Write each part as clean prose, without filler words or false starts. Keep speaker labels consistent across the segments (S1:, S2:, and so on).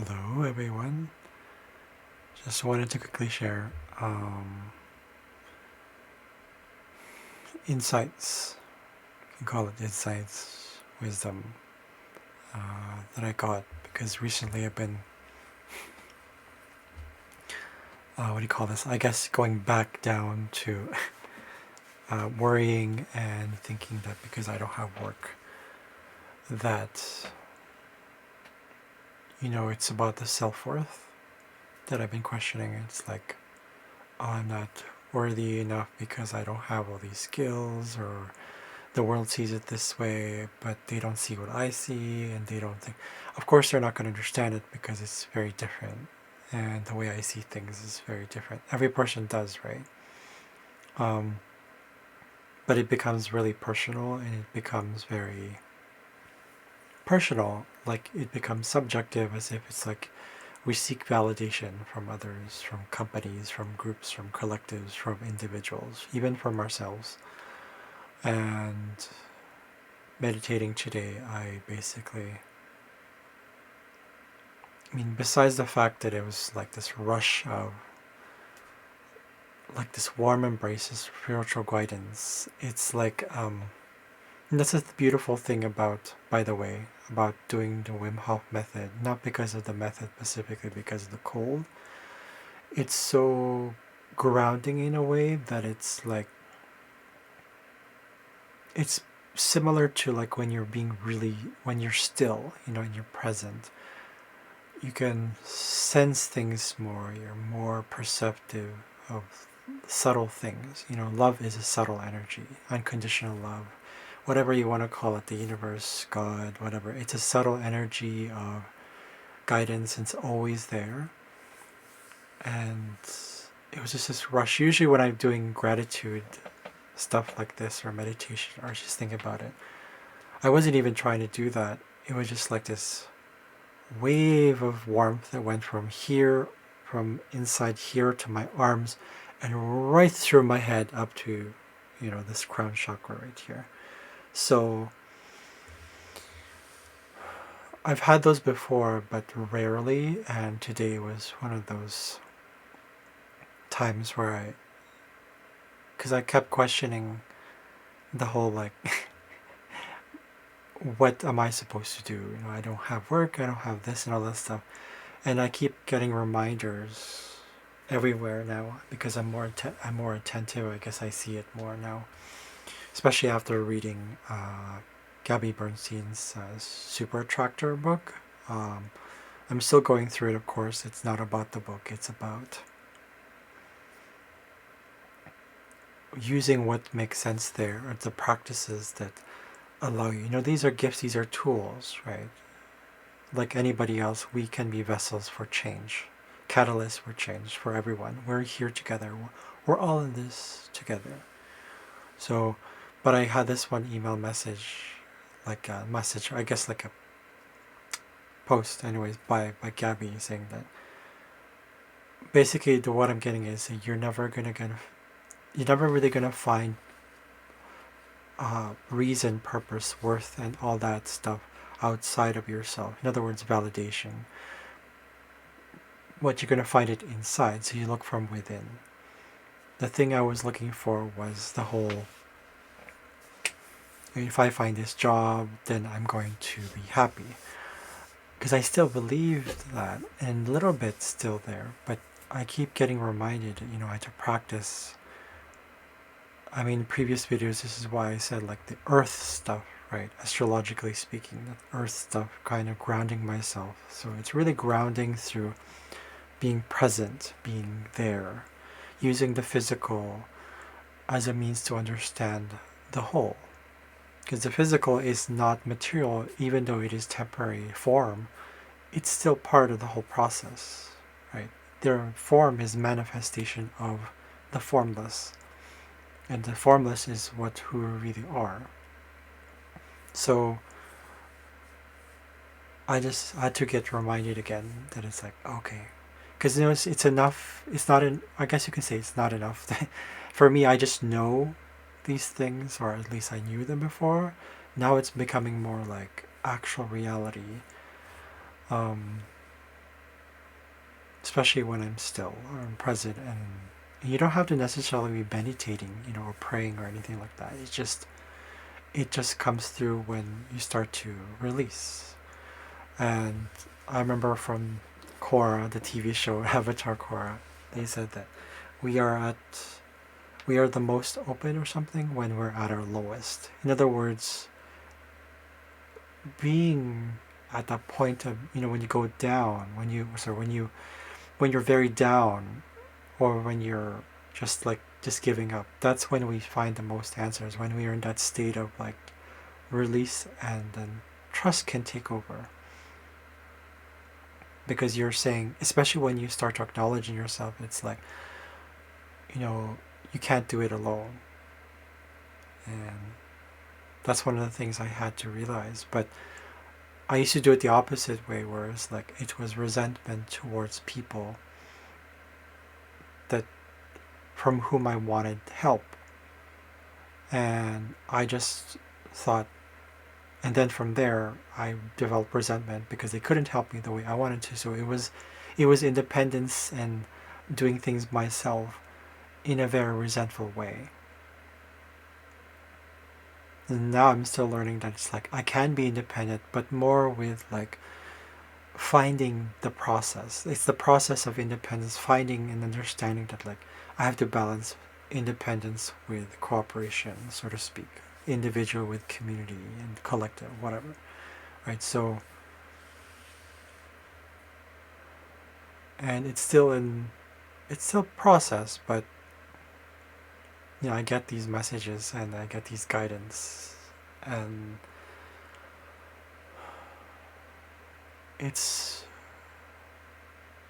S1: Hello, everyone. Just wanted to quickly share insights. You can call it insights, wisdom that I got because recently I've been, what do you call this? I guess going back down to worrying and thinking that because I don't have work, that, it's about the self worth that I've been questioning. It's like, oh, I'm not worthy enough because I don't have all these skills, or the world sees it this way, but they don't see what I see, and they don't think. Of course, they're not going to understand it because it's very different, and the way I see things is very different. Every person does, right? Um, but it becomes really personal, and it becomes very personal. Like it becomes subjective, as if it's like we seek validation from others, from companies, from groups, from collectives, from individuals, even from ourselves. And meditating today, besides the fact that it was like this rush of, like this warm embrace of spiritual guidance, it's like, and that's the beautiful thing about, by the way, about doing the Wim Hof method, not because of the method specifically, because of the cold. It's so grounding in a way that it's like, it's similar to like when you're being really, when you're still, and you're present. You can sense things more, you're more perceptive of subtle things. Love is a subtle energy, unconditional love, whatever you want to call it, the universe, God, whatever. It's a subtle energy of guidance, and it's always there. And it was just this rush. Usually, when I'm doing gratitude stuff like this or meditation or just think about it, I wasn't even trying to do that. It was just like this wave of warmth that went from here, from inside here to my arms, and right through my head up to, this crown chakra right here. So I've had those before, but rarely, and today was one of those times where because I kept questioning the whole like, what am I supposed to do? I don't have work, I don't have this and all that stuff. And I keep getting reminders everywhere now because I'm more attentive. I guess I see it more now, especially after reading Gabby Bernstein's Super Attractor book. I'm still going through it, of course. It's not about the book. It's about using what makes sense there, or the practices that allow you. These are gifts. These are tools, right? Like anybody else, we can be vessels for change, catalysts for change for everyone. We're here together. We're all in this together. So, but I had this one email message, like a message, or I guess like a post, anyways, by Gabby saying that basically what I'm getting is you're never really gonna find reason, purpose, worth, and all that stuff outside of yourself. In other words, validation. What you're gonna find it inside, so you look from within. The thing I was looking for was the whole, if I find this job, then I'm going to be happy. Because I still believed that, and a little bit still there, but I keep getting reminded, I had to practice. In previous videos, this is why I said like the earth stuff, right? Astrologically speaking, the earth stuff, kind of grounding myself. So it's really grounding through being present, being there, using the physical as a means to understand the whole. Because the physical is not material, even though it is temporary form, it's still part of the whole process, right? Their form is manifestation of the formless, and the formless is who we really are. So I just had to get reminded again that it's like, okay, because it's enough. It's not I guess you can say it's not enough. For me, I just know these things, or at least I knew them before. Now it's becoming more like actual reality. Um, especially when I'm still or I'm present, and you don't have to necessarily be meditating, or praying or anything like that. It just comes through when you start to release. And I remember from Korra, the TV show Avatar Korra, they said that we are at we are the most open or something when we're at our lowest. In other words, being at that point of, when you go down, when you're very down, or when you're just giving up, that's when we find the most answers, when we are in that state of like release, and then trust can take over. Because you're saying, especially when you start to acknowledge in yourself, it's like, you know you can't do it alone. And that's one of the things I had to realize. But I used to do it the opposite way, where it's like it was resentment towards people that from whom I wanted help. And I just thought, and then from there I developed resentment because they couldn't help me the way I wanted to. So it was independence and doing things myself in a very resentful way. And now I'm still learning that it's like I can be independent, but more with like finding the process. It's the process of independence, finding and understanding that like I have to balance independence with cooperation, so to speak, individual with community and collective, whatever. Right? So, and it's still process, but I get these messages and I get these guidance, and it's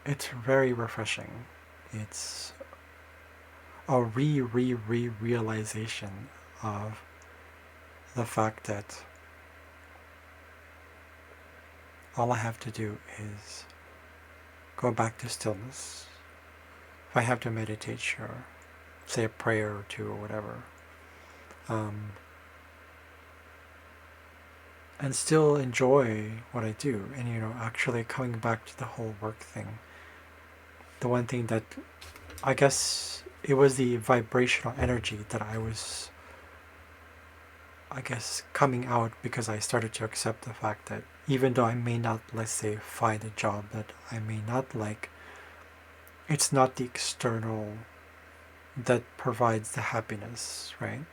S1: it's very refreshing. It's a realization of the fact that all I have to do is go back to stillness. If I have to meditate, sure, say a prayer or two or whatever, um, and still enjoy what I do. And actually coming back to the whole work thing, the one thing that I guess it was the vibrational energy that I guess, coming out, because I started to accept the fact that even though I may not, let's say, find a job that I may not like, it's not the external that provides the happiness, right?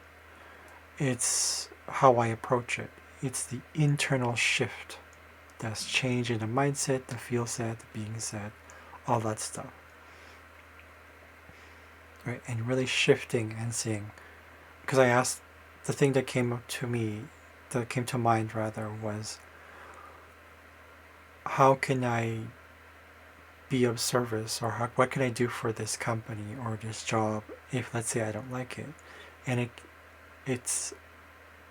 S1: It's how I approach it. It's the internal shift that's change in the mindset, the feel set, the being set, all that stuff. Right? And really shifting and seeing. Because I asked, the thing that came to mind rather, was how can I be of service, or what can I do for this company or this job if, let's say, I don't like it. And it's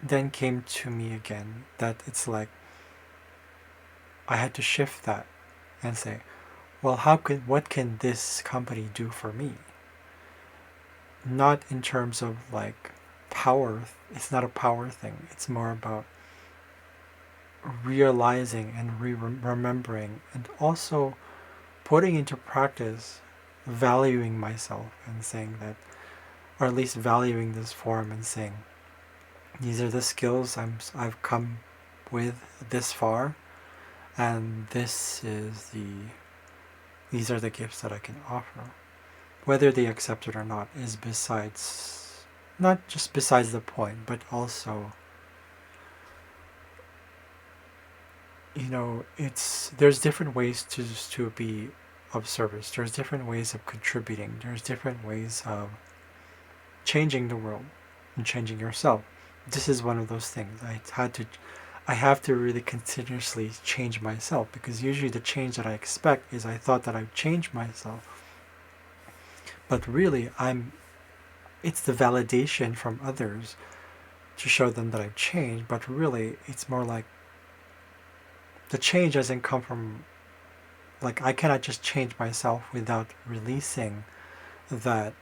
S1: then came to me again that it's like I had to shift that and say, well, what can this company do for me? Not in terms of like power. It's not a power thing. It's more about realizing and remembering, and also putting into practice valuing myself, and saying that, or at least valuing this form, and saying these are the skills I've come with this far, and these are the gifts that I can offer. Whether they accept it or not is not just besides the point, but also, there's different ways to be of service. There's different ways of contributing. There's different ways of changing the world and changing yourself. This is one of those things. I have to really continuously change myself, because usually the change that I expect is I thought that I've changed myself. But really, it's the validation from others to show them that I've changed, but really it's more like the change doesn't come from, like, I cannot just change myself without releasing that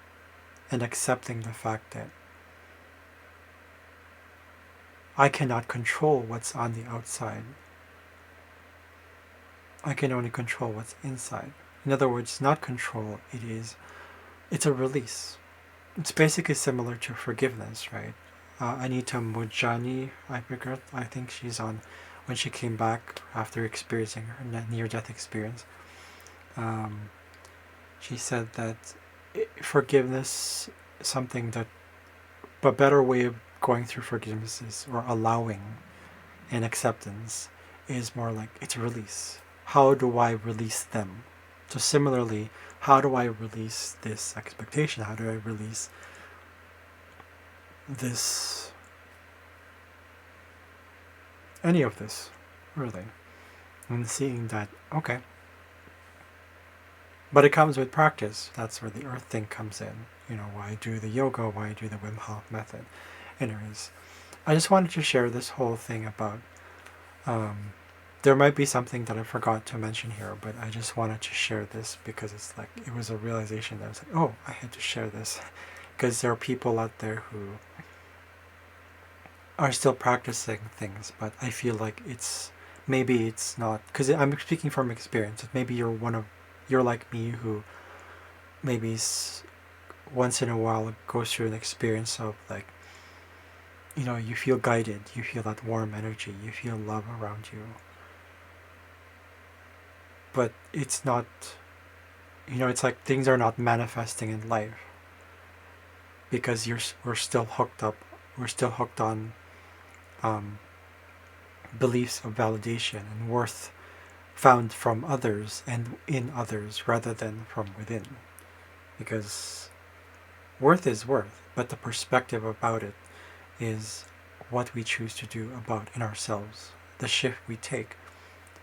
S1: and accepting the fact that I cannot control what's on the outside. I can only control what's inside. In other words, not control. It's a release. It's basically similar to forgiveness, right? Anita Mujani, I think she's on, when she came back after experiencing her near-death experience. Um, she said that forgiveness is something that, a better way of going through forgiveness is, or allowing and acceptance, is more like it's release. How do I release them? So similarly, how do I release this expectation? How do I release this, any of this, really? And seeing that, okay. But it comes with practice. That's where the earth thing comes in. Why I do the yoga, why I do the Wim Hof method. Anyways, I just wanted to share this whole thing about, there might be something that I forgot to mention here, but I just wanted to share this because it's like, it was a realization that I was like, oh, I had to share this. Because there are people out there who are still practicing things, but I feel like maybe it's not, because I'm speaking from experience. Maybe you're like me, who maybe once in a while goes through an experience of like, you feel guided, you feel that warm energy, you feel love around you, but it's not, it's like things are not manifesting in life because we're still hooked up, we're still hooked on um, beliefs of validation and worth found from others and in others rather than from within. Because worth is worth, but the perspective about it is what we choose to do about in ourselves, the shift we take.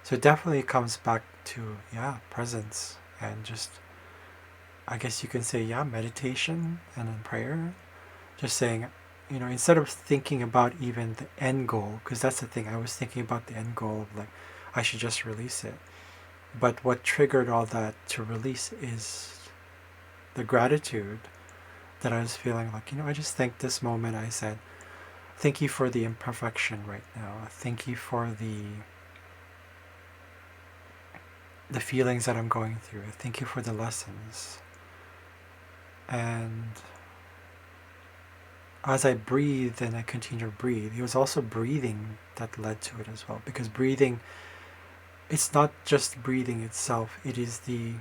S1: So it definitely comes back to, presence and just, I guess you can say, meditation and then prayer. Just saying, instead of thinking about even the end goal, because that's the thing, I was thinking about the end goal of like, I should just release it. But what triggered all that to release is the gratitude that I was feeling like, I just think this moment I said, thank you for the imperfection right now. Thank you for the feelings that I'm going through. Thank you for the lessons. And as I breathed and I continued to breathe, it was also breathing that led to it as well. Because breathing, it's not just breathing itself, it is the